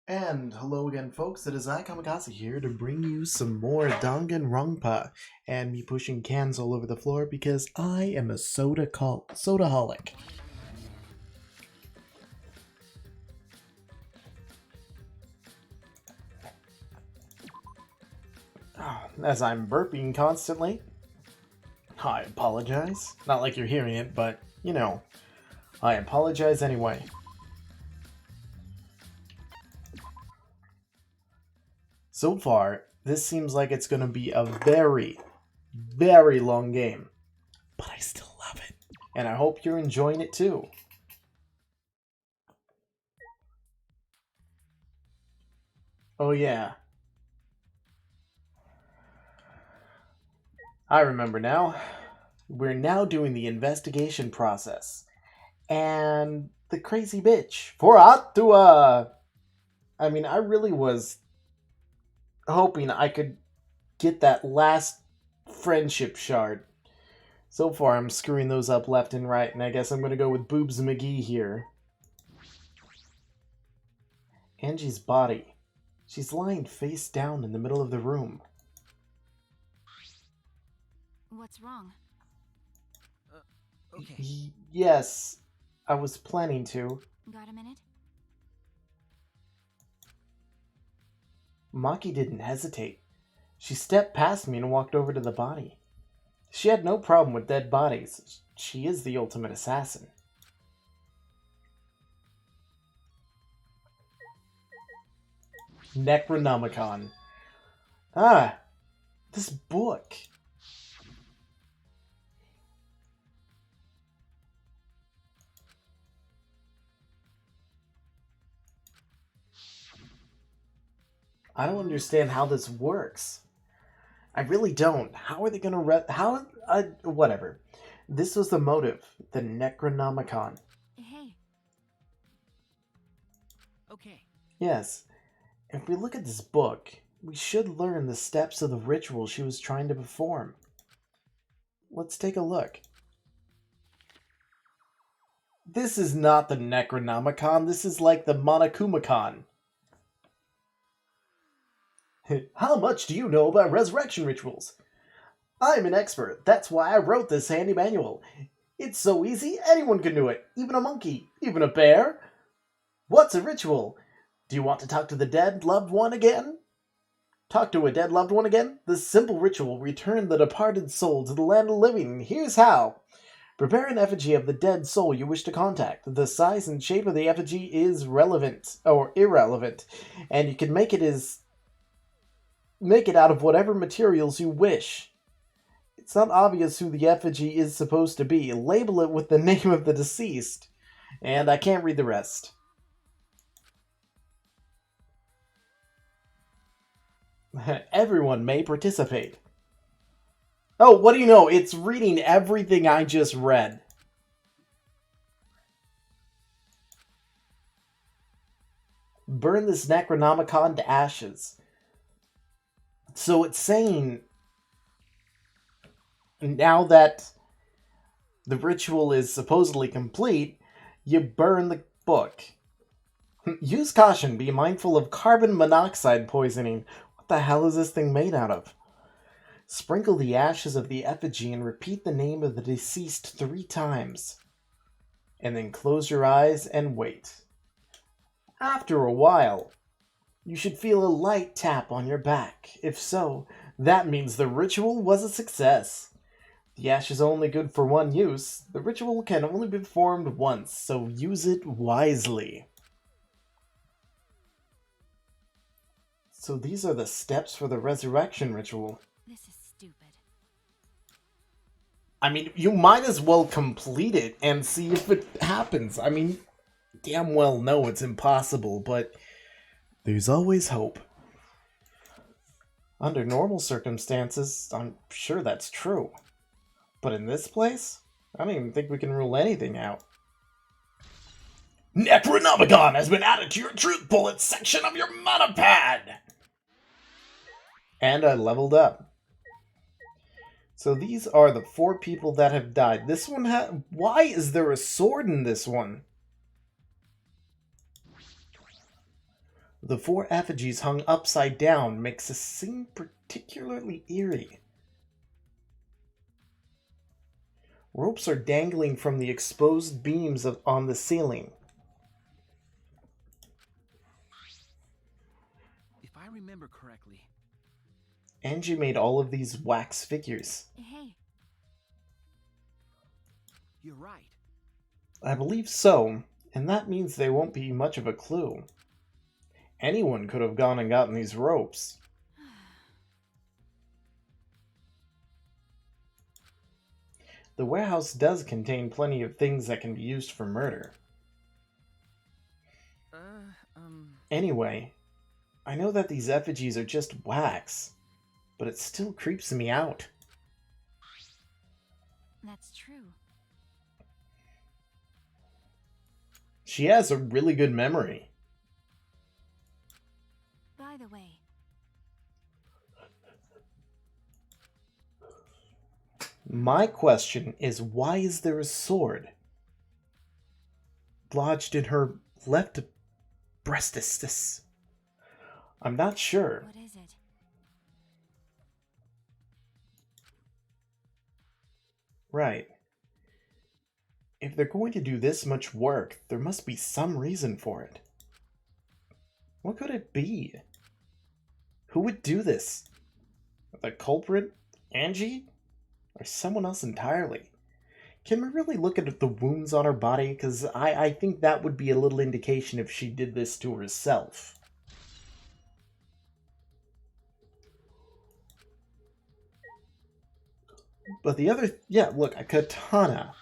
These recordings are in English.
And hello again, folks. It is I, Kamikaze, here to bring you some more Danganronpa, and me pushing cans all over the floor because I am a sodaholic. As I'm burping constantly, I apologize. Not like you're hearing it, but I apologize anyway. So far, this seems like it's going to be a very, very long game, but I still love it, and I hope you're enjoying it too. Oh yeah, I remember now. We're now doing the investigation process. And the crazy bitch. For Atua! I really was hoping I could get that last friendship shard. So far, I'm screwing those up left and right, and I guess I'm gonna go with Boobs McGee here. Angie's body. She's lying face down in the middle of the room. What's wrong? Okay. Yes, I was planning to. Got a minute? Maki didn't hesitate. She stepped past me and walked over to the body. She had no problem with dead bodies. She is the ultimate assassin. Necronomicon. Ah, this book. I don't understand how this works. I really don't. How are they gonna whatever. This was the motive. The Necronomicon. Hey. Okay. Yes. If we look at this book, we should learn the steps of the ritual she was trying to perform. Let's take a look. This is not the Necronomicon. This is like the Monokumacon. How much do you know about resurrection rituals? I'm an expert. That's why I wrote this handy manual. It's so easy, anyone can do it. Even a monkey. Even a bear. What's a ritual? Do you want to talk to the dead loved one again? Talk to a dead loved one again? The simple ritual return the departed soul to the land of living. Here's how. Prepare an effigy of the dead soul you wish to contact. The size and shape of the effigy is relevant or irrelevant, and you can make it out of whatever materials you wish. It's not obvious who the effigy is supposed to be. Label it with the name of the deceased. And I can't read the rest. Everyone may participate. Oh, what do you know? It's reading everything I just read. Burn this Necronomicon to ashes. So it's saying, now that the ritual is supposedly complete, you burn the book. Use caution. Be mindful of carbon monoxide poisoning. What the hell is this thing made out of? Sprinkle the ashes of the effigy and repeat the name of the deceased 3 times. And then close your eyes and wait. After a while, you should feel a light tap on your back. If so, that means the ritual was a success. The ash is only good for one use. The ritual can only be performed once, so use it wisely. So these are the steps for the resurrection ritual. This is stupid. You might as well complete it and see if it happens. Damn well know it's impossible, but there's always hope. Under normal circumstances, I'm sure that's true. But in this place, I don't even think we can rule anything out. Necronomicon has been added to your truth bullet section of your mana pad! And I leveled up. So these are the 4 people that have died. This one why is there a sword in this one? The four effigies hung upside down makes the scene particularly eerie. Ropes are dangling from the exposed beams on the ceiling. If I remember correctly. Angie made all of these wax figures. Hey, You're right. I believe so, and that means they won't be much of a clue. Anyone could have gone and gotten these ropes. The warehouse does contain plenty of things that can be used for murder. Anyway, I know that these effigies are just wax, but it still creeps me out. that's true. She has a really good memory. By the way, My question is, why is there a sword lodged in her left breastistus? I'm not sure. what is it? Right. If they're going to do this much work, there must be some reason for it. What could it be? Who would do this? The culprit? Angie? Or someone else entirely? Can we really look at the wounds on her body? Because I think that would be a little indication if she did this to herself. But the other... Yeah, look, a katana.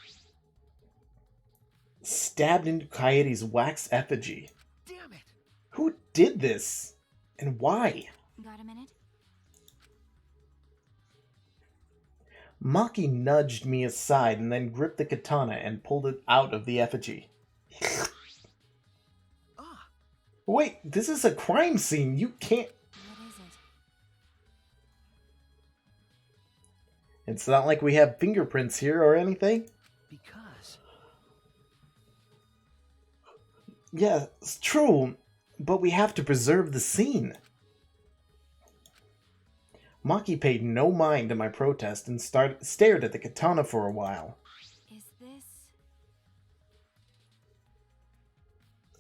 Stabbed into Coyote's wax effigy. Damn it! Who did this? And why? Got a minute? Maki nudged me aside and then gripped the katana and pulled it out of the effigy. Ah, Wait, this is a crime scene. You can't... What is it? It's not like we have fingerprints here or anything. because Yeah, it's true, but we have to preserve the scene. Maki paid no mind to my protest and stared at the katana for a while. Is this...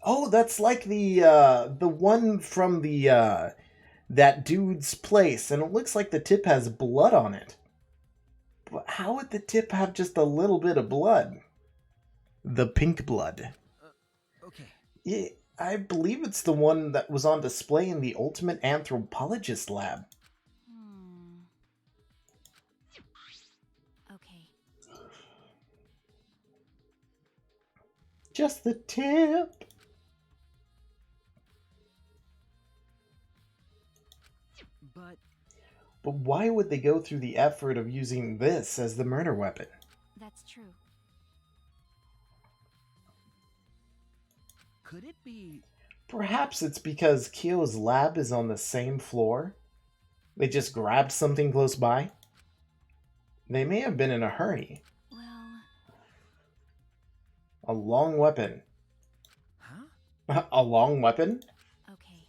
Oh, that's like the one from the that dude's place, and it looks like the tip has blood on it. But how would the tip have just a little bit of blood? The pink blood. okay. Yeah, I believe it's the one that was on display in the Ultimate Anthropologist lab. Okay. Just the tip. But why would they go through the effort of using this as the murder weapon? That's true. Could it be? Perhaps it's because Kyo's lab is on the same floor. They just grabbed something close by. They may have been in a hurry. Well... A long weapon. Huh? A long weapon? Okay.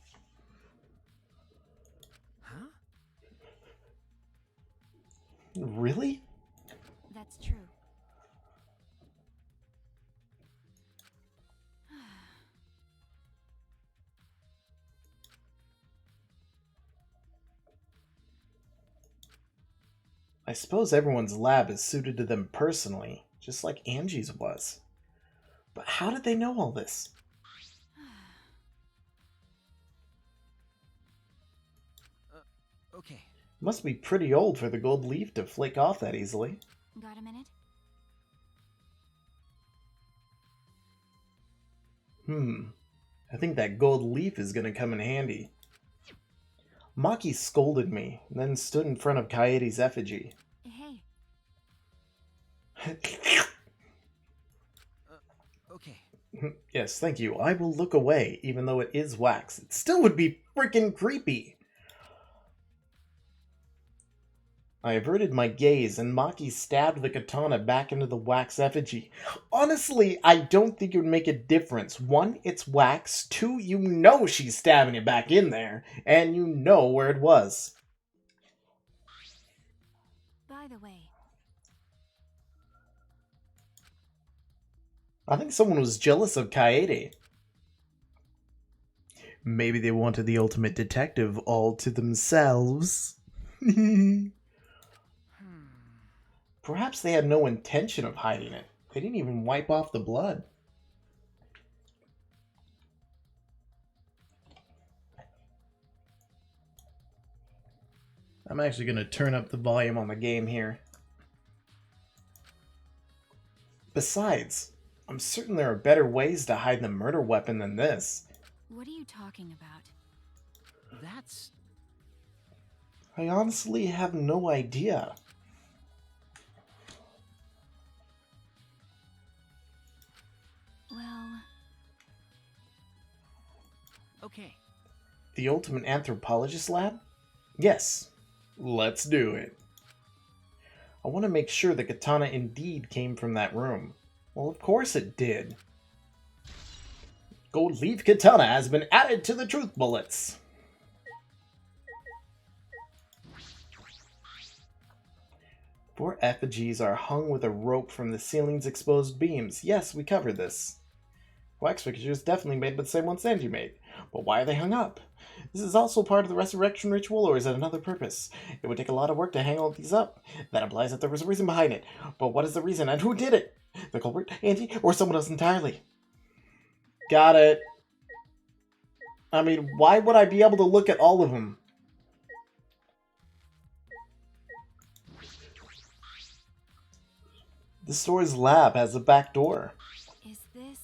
Huh? Really? That's true. I suppose everyone's lab is suited to them personally, just like Angie's was. But how did they know all this? Okay. Must be pretty old for the gold leaf to flake off that easily. Got a minute? I think that gold leaf is gonna come in handy. Maki scolded me, then stood in front of Coyote's effigy. Hey, Okay. Yes, thank you. I will look away, even though it is wax. It still would be freaking creepy. I averted my gaze, and Maki stabbed the katana back into the wax effigy. Honestly, I don't think it would make a difference. One, it's wax. Two, you know she's stabbing it back in there, and you know where it was. By the way, I think someone was jealous of Kaede. Maybe they wanted the ultimate detective all to themselves. Perhaps they had no intention of hiding it. They didn't even wipe off the blood. I'm actually going to turn up the volume on the game here. Besides, I'm certain there are better ways to hide the murder weapon than this. what are you talking about? That's... I honestly have no idea. Well, Okay. The ultimate anthropologist lab? Yes, let's do it. I want to make sure the katana indeed came from that room. Well, of course it did. Gold leaf katana has been added to the truth bullets. Four effigies are hung with a rope from the ceiling's exposed beams. Yes, we covered this. Wax fixtures definitely made by the same ones Sanji made. But why are they hung up? This is also part of the resurrection ritual, or is it another purpose? It would take a lot of work to hang all these up. That implies that there was a reason behind it. But what is the reason, and who did it? The culprit, Angie, or someone else entirely? Got it. I mean, why would I be able to look at all of them? The store's lab has a back door. is this...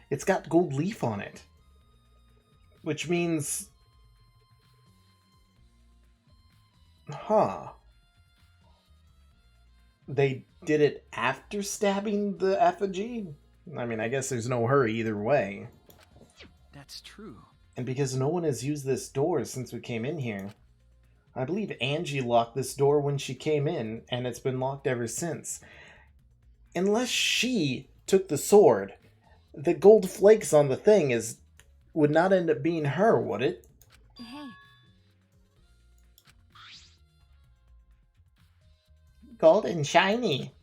It's got gold leaf on it. Which means... Huh. They did it after stabbing the effigy? I mean, I guess there's no hurry either way. That's true. And because no one has used this door since we came in here. I believe Angie locked this door when she came in, and it's been locked ever since. Unless she took the sword, the gold flakes on the thing would not end up being her, would it? Hey, Gold and shiny.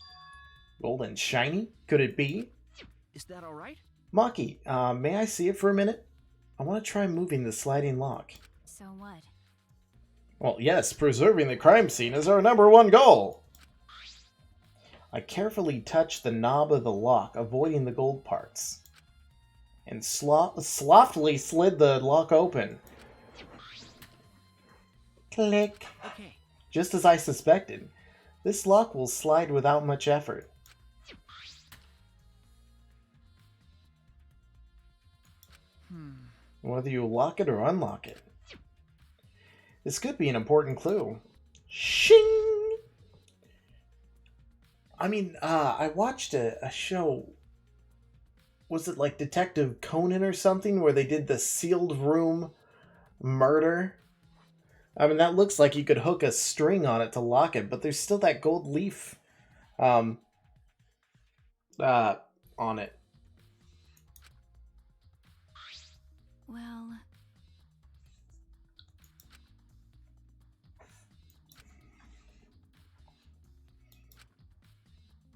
Gold and shiny? Could it be? Is that all right? Maki, may I see it for a minute? I want to try moving the sliding lock. so what? Well, yes, preserving the crime scene is our #1 goal. I carefully touched the knob of the lock, avoiding the gold parts, and slothfully slid the lock open. Click. Okay. Just as I suspected, this lock will slide without much effort. Whether you lock it or unlock it. This could be an important clue. Shing! I mean, I watched a show. Was it like Detective Conan or something, where they did the sealed room murder? I mean, that looks like you could hook a string on it to lock it, but there's still that gold leaf on it.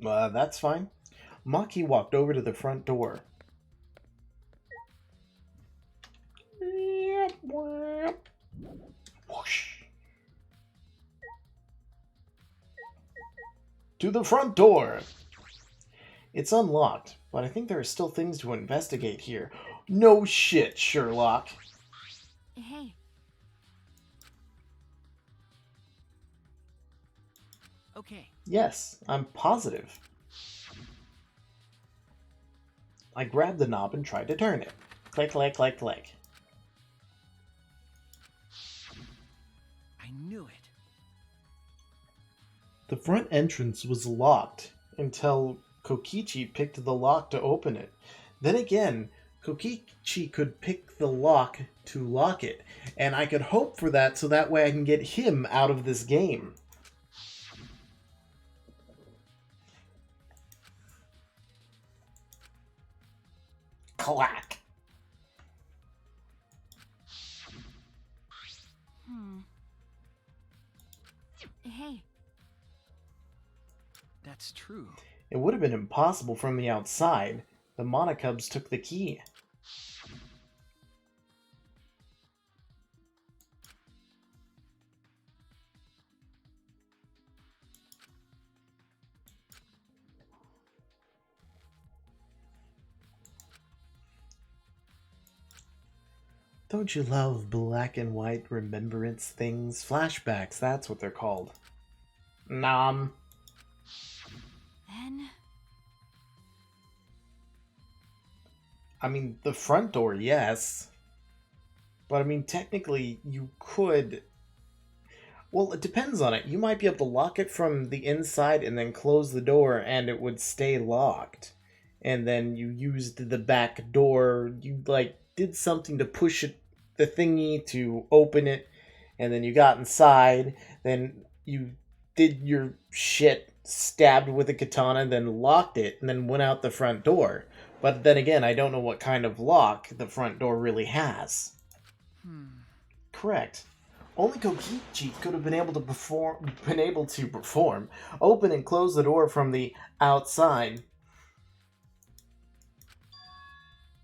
Well, That's fine. Maki walked over to the front door. Whoosh. To the front door! It's unlocked, but I think there are still things to investigate here. No shit, Sherlock. hey, Okay. Yes, I'm positive. I grabbed the knob and tried to turn it. Click, click, click, click. I knew it. The front entrance was locked until Kokichi picked the lock to open it. Then again, Kokichi could pick the lock to lock it, and I could hope for that so that way I can get him out of this game. Clack. Hey. That's true. It would have been impossible from the outside. The Monocubs took the key. Don't you love black and white remembrance things? Flashbacks, that's what they're called. Nom. Then. I mean, the front door, yes. But I mean, technically, you could... Well, it depends on it. You might be able to lock it from the inside and then close the door and it would stay locked. And then you used the back door, you, like, did something to push it, the thingy to open it, and then you got inside, then you did your shit, stabbed with a katana, then locked it, and then went out the front door. But then again, I don't know what kind of lock the front door really has. Correct. Only Kokichi could have been able to perform, open and close the door from the outside.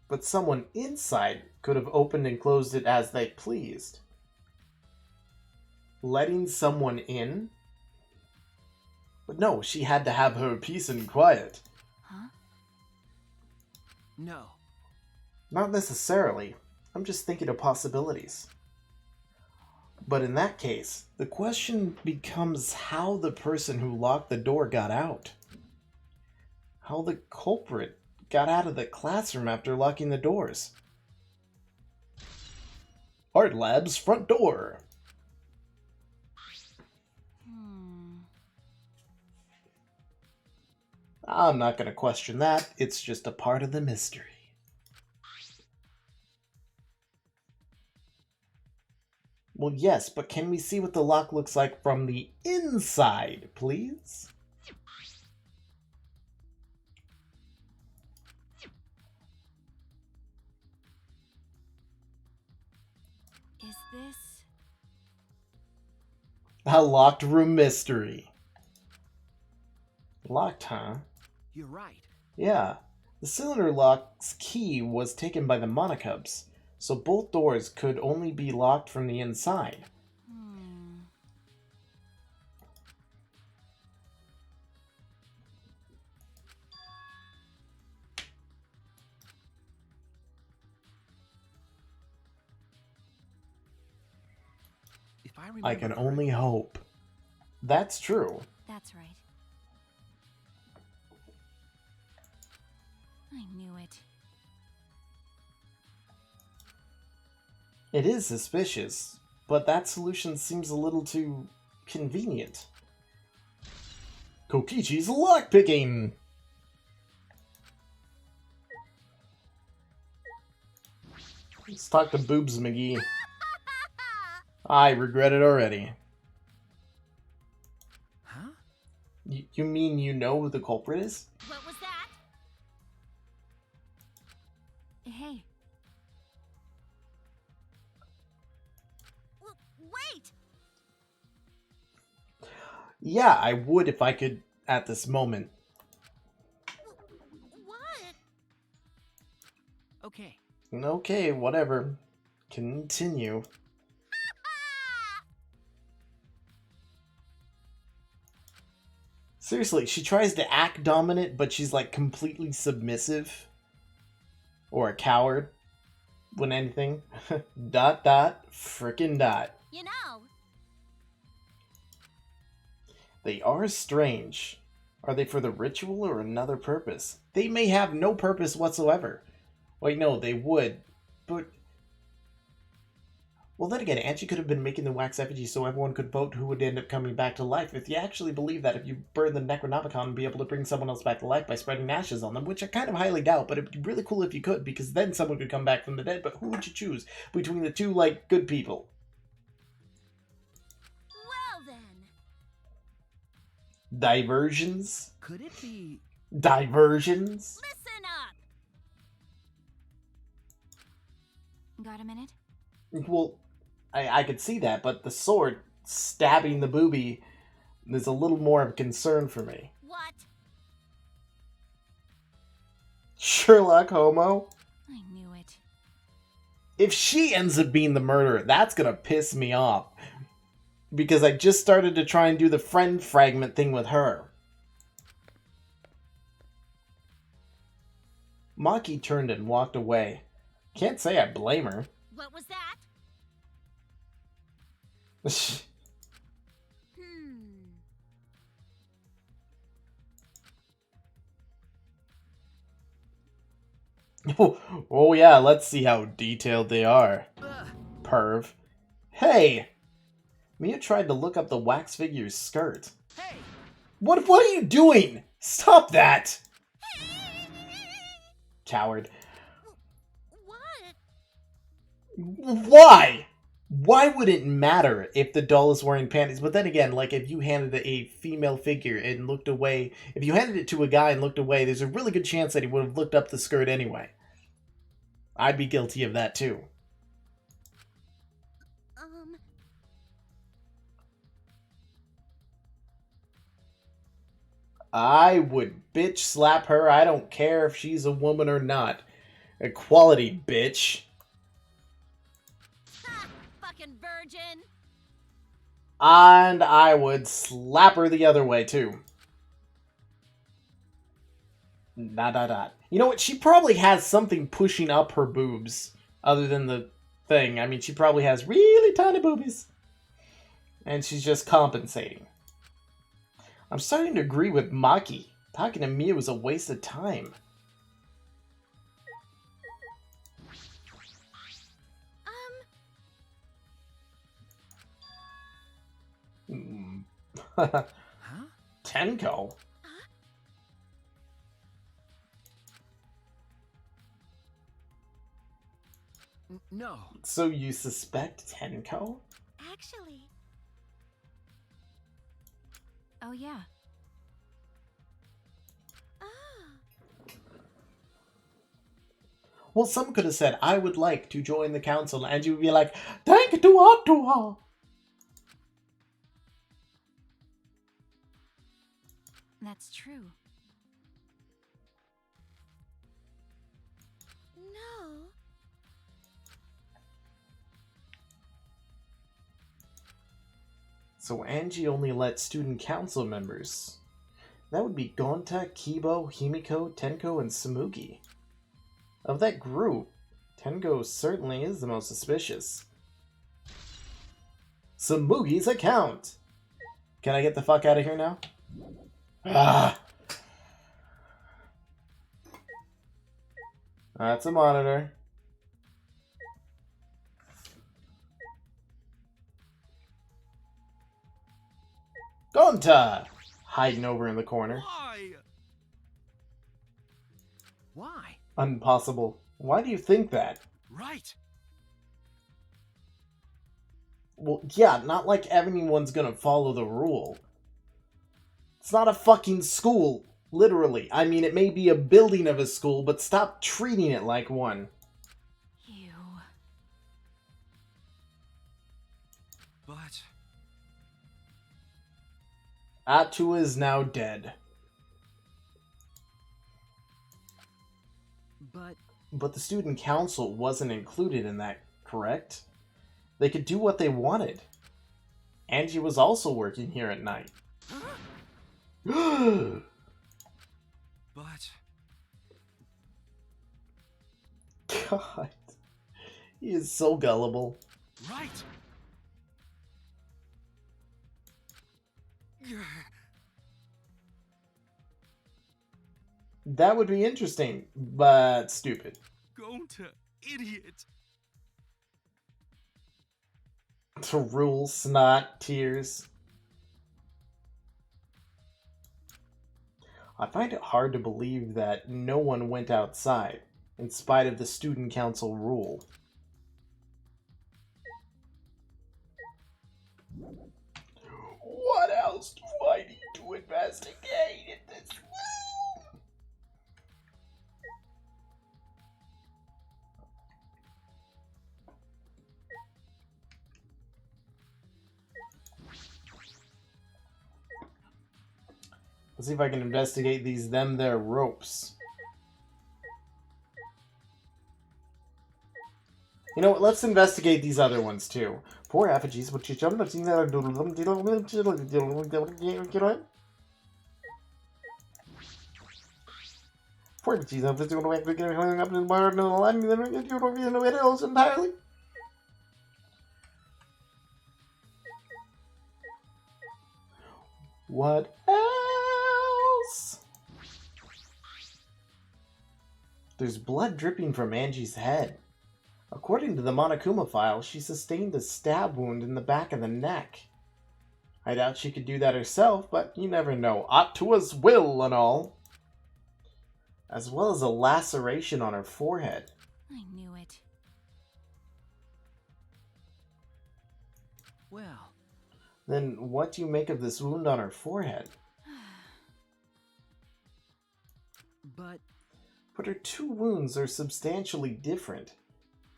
But someone inside could have opened and closed it as they pleased. Letting someone in? But no, she had to have her peace and quiet. Huh? No. Not necessarily. I'm just thinking of possibilities. But in that case, the question becomes how the person who locked the door got out. How the culprit got out of the classroom after locking the doors. Art Lab's front door. I'm not going to question that. It's just a part of the mystery. Well, yes, but can we see what the lock looks like from the inside, please? Is this... A locked room mystery. Locked, huh? You're right. Yeah. The cylinder lock's key was taken by the Monocubs, so both doors could only be locked from the inside. If I remember I can correctly- only hope. That's true. That's right. I knew it. It is suspicious, but that solution seems a little too convenient. Kokichi's lockpicking! Let's talk to Boobs McGee. I regret it already. Huh? You mean you know who the culprit is? What was that? Hey. Wait! Yeah, I would if I could at this moment. What? Okay. Okay, whatever. Continue. Seriously, she tries to act dominant, but she's like completely submissive. Or a coward. When anything. Dot dot frickin' dot. You know. They are strange. Are they for the ritual or another purpose? They may have no purpose whatsoever. Wait, no, they would. But Well, then again, Angie could have been making the wax effigy so everyone could vote who would end up coming back to life. If you actually believe that if you burn the Necronomicon and be able to bring someone else back to life by spreading ashes on them, which I kind of highly doubt, but it'd be really cool if you could, because then someone could come back from the dead. But who would you choose between the two, like, good people? Well then. Diversions? Could it be? Diversions? Listen up. Got a minute? Well, I could see that, but the sword stabbing the boobie is a little more of a concern for me. What? Sherlock Homo? I knew it. If she ends up being the murderer, that's gonna piss me off. Because I just started to try and do the friend fragment thing with her. Maki turned and walked away. Can't say I blame her. What was that? Oh yeah, let's see how detailed they are. Perv. Hey! Mia tried to look up the wax figure's skirt. Hey! What are you doing? Stop that! Coward. What? Why? Why would it matter if the doll is wearing panties? But then again, like if you handed it a female figure and looked away, if you handed it to a guy and looked away, there's a really good chance that he would have looked up the skirt anyway. I'd be guilty of that too. I would bitch slap her. I don't care if she's a woman or not. Equality, bitch. Ha! Fucking virgin! And I would slap her the other way too. Dot dot dot. You know what? She probably has something pushing up her boobs other than the thing. I mean, she probably has really tiny boobies. And she's just compensating. I'm starting to agree with Maki. Talking to Mia was a waste of time. Huh? Tenko? No. So you suspect Tenko? Actually. Oh, yeah. Well, some could have said, I would like to join the council, and you would be like, thank you, That's true. No. So Angie only let student council members. That would be Gonta, Kibo, Himiko, Tenko, and Samugi. Of that group, Tenko certainly is the most suspicious. Samugi's account! Can I get the fuck out of here now? Ah! That's a monitor. Gonta! Hiding over in the corner. Why? Why? Impossible. Why do you think that? Right. Well, yeah, not like everyone's gonna follow the rule. It's not a fucking school, literally. I mean, it may be a building of a school, but stop treating it like one. You. But Atua is now dead. But the student council wasn't included in that, correct? They could do what they wanted. Angie was also working here at night. but God. He is so gullible. right. That would be interesting, but stupid. Gonta, idiot. To rule, snot, tears. I find it hard to believe that no one went outside, in spite of the student council rule. What else do I need to investigate in this room? Let's see if I can investigate these there ropes. You know what, let's investigate these other ones too. Poor effigies, but you jump. Poor effigies, entirely. What else? There's blood dripping from Angie's head. According to the Monokuma file, she sustained a stab wound in the back of the neck. I doubt she could do that herself, but you never know. Attua's will and all. As well as a laceration on her forehead. I knew it. Well, Then what do you make of this wound on her forehead? but But her two wounds are substantially different.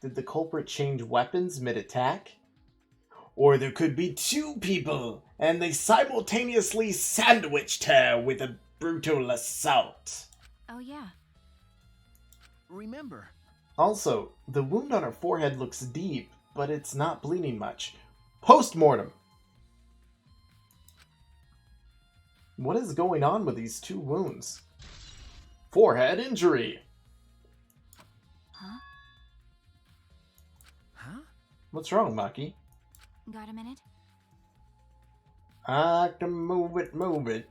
Did the culprit change weapons mid-attack? Or there could be two people, and they simultaneously sandwiched her with a brutal assault. Oh, yeah. remember, Also, the wound on her forehead looks deep, but it's not bleeding much. Post-mortem. What is going on with these two wounds? Forehead injury. Huh? huh? What's wrong, Maki? Got a minute? I can move it, move it.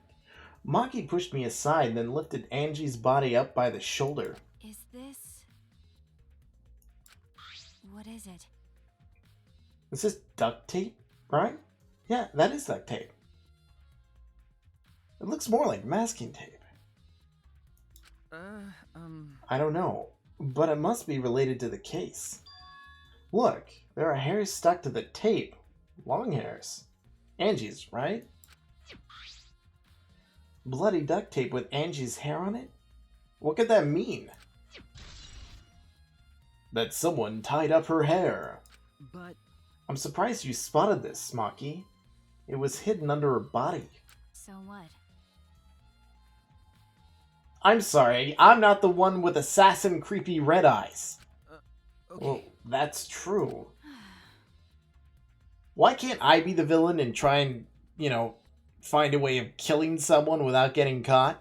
Maki pushed me aside, then lifted Angie's body up by the shoulder. Is this... What is it? Is this duct tape, right? Yeah, that is duct tape. It looks more like masking tape. I don't know, but it must be related to the case. Look, there are hairs stuck to the tape. Long hairs. Angie's, right? Bloody duct tape with Angie's hair on it? What could that mean? That someone tied up her hair. But I'm surprised you spotted this, Maki. It was hidden under her body. So what? I'm sorry, I'm not the one with assassin creepy red eyes. okay. Well, that's true. Why can't I be the villain and try and, find a way of killing someone without getting caught?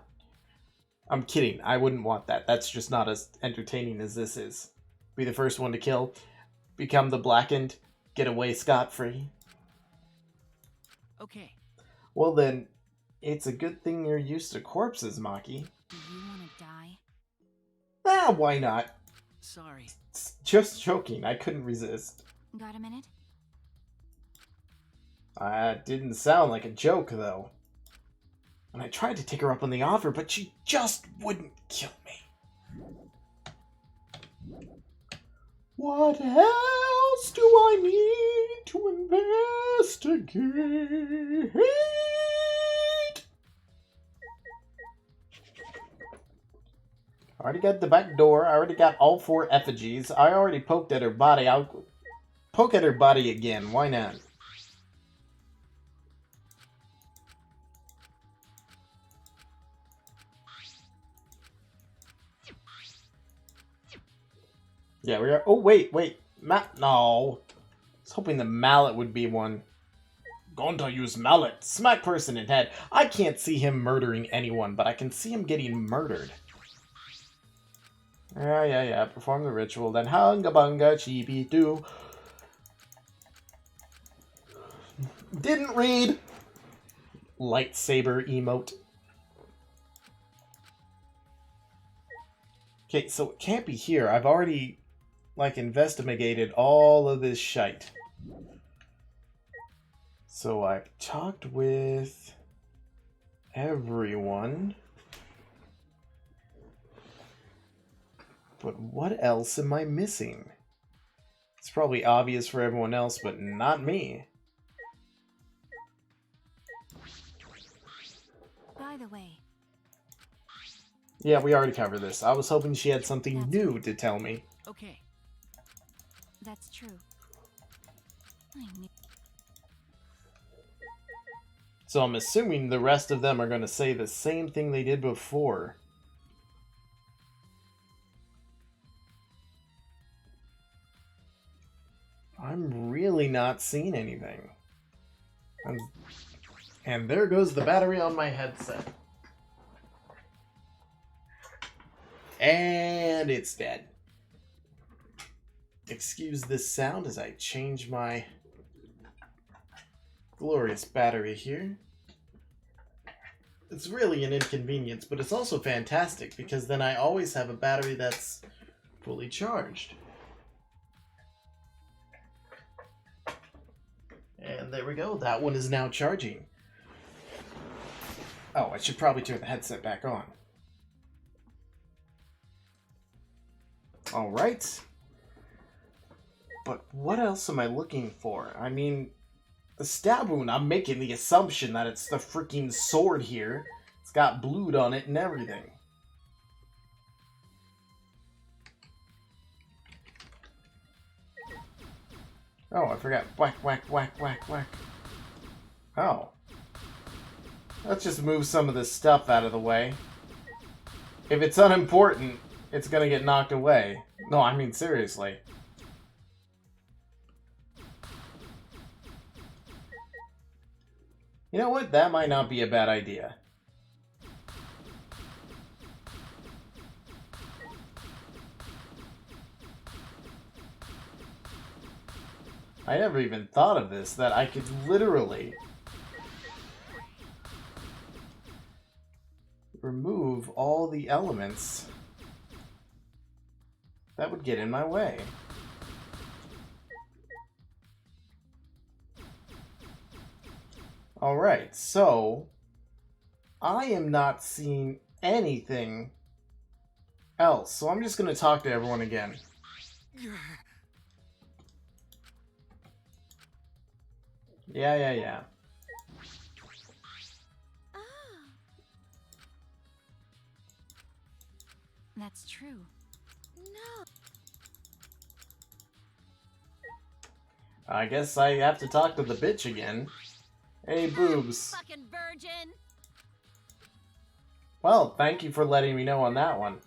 I'm kidding. I wouldn't want that. That's just not as entertaining as this is. Be the first one to kill, become the blackened, get away scot-free. Okay. Well then, it's a good thing you're used to corpses, Maki. Do you want to die? Ah, why not? Sorry. It's just joking. I couldn't resist. Got a minute? Didn't sound like a joke, though. And I tried to take her up on the offer, but she just wouldn't kill me. What else do I need to investigate? I already got the back door. I already got all 4 effigies. I already poked at her body. I'll poke at her body again. Why not? Yeah, we are. Oh, wait. No. I was hoping the mallet would be one. Going to use mallet. Smack person in head. I can't see him murdering anyone, but I can see him getting murdered. Yeah. Perform the ritual, then hunga bunga chibi do. Didn't read. Lightsaber emote. Okay, so it can't be here. I've already, investigated all of this shite. So I've talked with everyone. But what else am I missing? It's probably obvious for everyone else, but not me. By the way, Yeah, we already covered this. I was hoping she had something That's new right. to tell me. Okay. that's true. I knew. So I'm assuming the rest of them are going to say the same thing they did before. I'm really not seeing anything. And there goes the battery on my headset. And it's dead. Excuse this sound as I change my glorious battery here. It's really an inconvenience, but it's also fantastic because then I always have a battery that's fully charged. And there we go, that one is now charging. Oh, I should probably turn the headset back on. Alright. But what else am I looking for? I mean, the stab wound, I'm making the assumption that it's the freaking sword here. It's got blood on it and everything. Oh, I forgot. Whack, whack, whack, whack, whack. Oh. Let's just move some of this stuff out of the way. If it's unimportant, it's gonna get knocked away. No, I mean seriously. You know what? That might not be a bad idea. I never even thought of this, that I could literally remove all the elements that would get in my way. Alright, so I am not seeing anything else, so I'm just going to talk to everyone again. Yeah. That's true. No. I guess I have to talk to the bitch again. Hey, boobs. Fucking virgin. Well, thank you for letting me know on that one.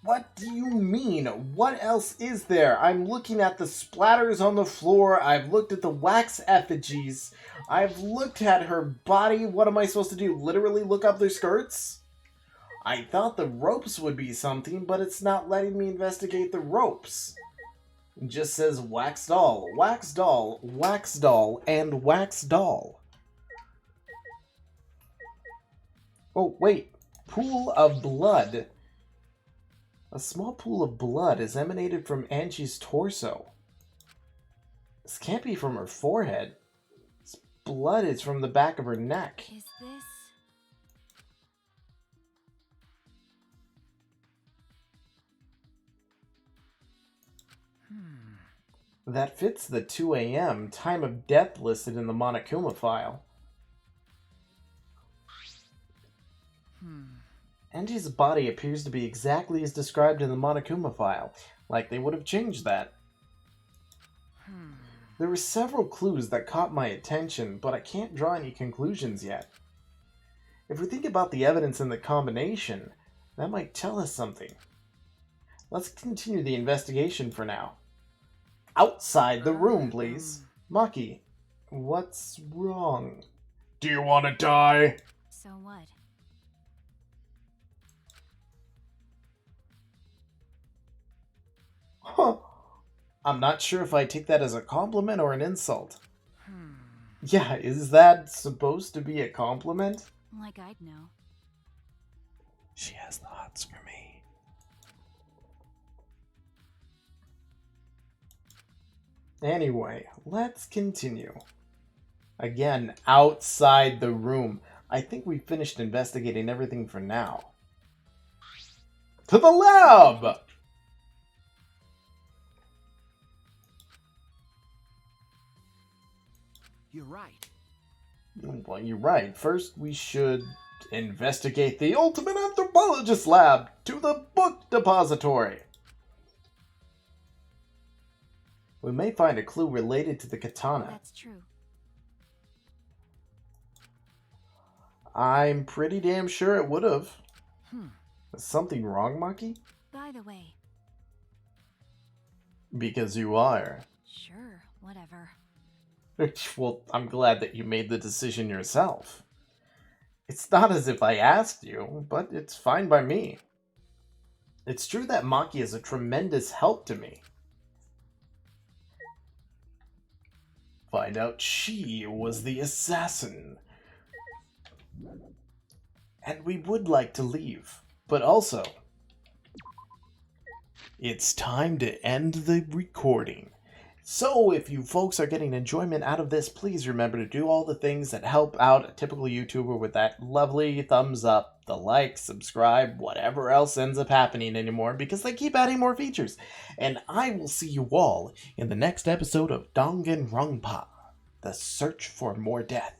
What do you mean? What else is there? I'm looking at the splatters on the floor. I've looked at the wax effigies. I've looked at her body. What am I supposed to do? Literally look up their skirts? I thought the ropes would be something, but it's not letting me investigate the ropes. It just says wax doll, wax doll, wax doll, and wax doll. Oh, wait. Pool of blood. A small pool of blood is emanated from Angie's torso. This can't be from her forehead. This blood is from the back of her neck. Is this? That fits the 2 a.m. time of death listed in the Monokuma file. Angie's body appears to be exactly as described in the Monokuma file, like they would have changed that. There were several clues that caught my attention, but I can't draw any conclusions yet. If we think about the evidence in the combination, that might tell us something. Let's continue the investigation for now. Outside the room, please. Maki, what's wrong? Do you want to die? So what? Huh. I'm not sure if I take that as a compliment or an insult. Yeah, is that supposed to be a compliment? Like I'd know. She has the hots for me. Anyway, let's continue. Again, outside the room. I think we finished investigating everything for now. To the lab! You're right. Well, you're right. First, we should investigate the ultimate anthropologist lab to the book depository. We may find a clue related to the katana. That's true. I'm pretty damn sure it would have. Hmm. Is something wrong, Maki? By the way, Because you are. sure, whatever. Well, I'm glad that you made the decision yourself. It's not as if I asked you, but it's fine by me. It's true that Maki is a tremendous help to me. Find out she was the assassin. And we would like to leave, but also, it's time to end the recording. So if you folks are getting enjoyment out of this, please remember to do all the things that help out a typical YouTuber with that lovely thumbs up, the like, subscribe, whatever else ends up happening anymore, because they keep adding more features. And I will see you all in the next episode of Danganronpa, The Search for More Death.